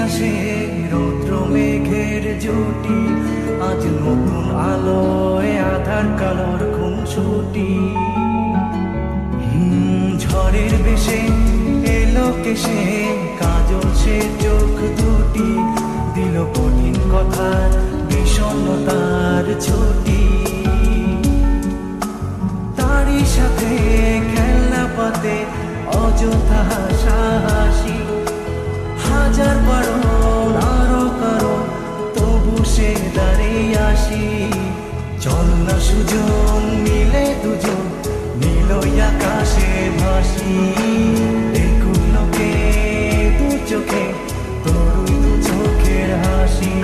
আকাশে রৌদ্র মেঘের জুটি, আজ নতুন আলোয় আধার কালোর খুনসুটি। ঝড়ের বেশে এলো কেশে কাজল সে চোখ দুটি, দিল কঠিন কথা বিষণ্ণতার ছুটি। তারই সাথে খেলনা পাতে অযথা হাসাহাসি, হাজার বারণ আরো কারণ তবু সে দাঁড়িয়ে আসি। চল না সুজন মিলে দুজন নীলই আকাশে ভাসি, দেখুন লোকে দু চোখে তরুই দু চোখের হাসি।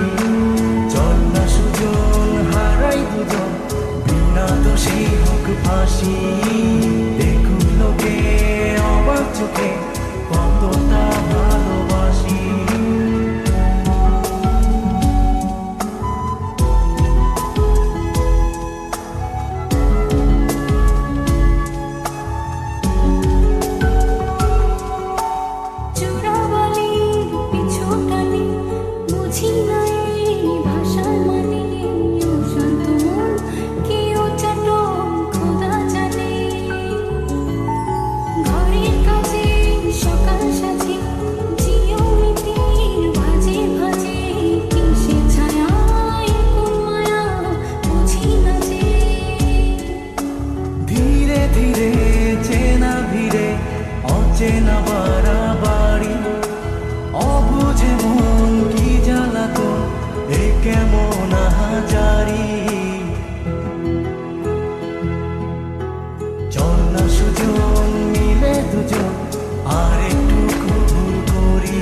চল না সুজন হারাই দুজন বিনা দোষী হোক ফাঁসি, দেখুন লোকে অবাক চোখে কতটা ভালোবাসি। অচেনা বাড়াবাড়ি অবুঝে মন কি জ্বালাতন, এ কেমন আহাজারি। চল না সুজন মিলে দুজন আর একটু কবুল করি,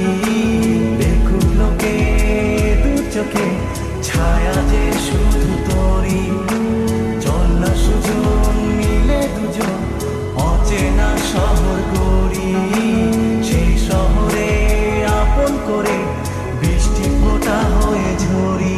দেখুক লোকে দু চোখে ছায়া যে শুধু তোরি। চল না সুজন মিলে দুজন অচেনা শহর গড়ি, সেই শহরে আপন করে বৃষ্টি ফোঁটা হয়ে ঝরি।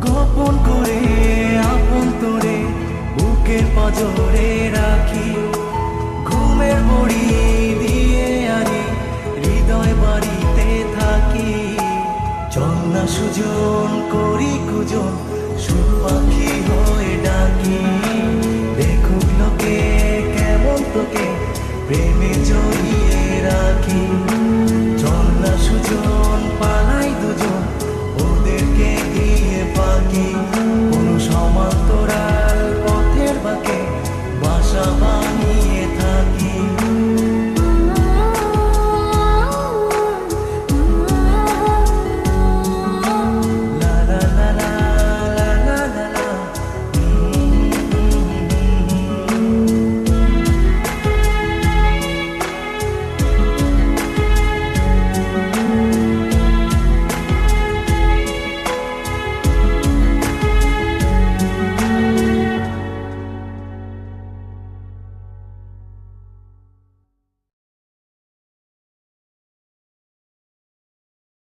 গোপন করে আপন তোরে বুকের পাঁজরে রাখি, ঘুমের বড়ি দিয়ে আনি হৃদয় বাড়িতে থাকি। চল না সুজন করি কুজন সুর পাখি হয়ে ডাকি, দেখুক লোকে কেমন তোকে প্রেমে জড়িয়ে রাখি। চল না সুজন পালা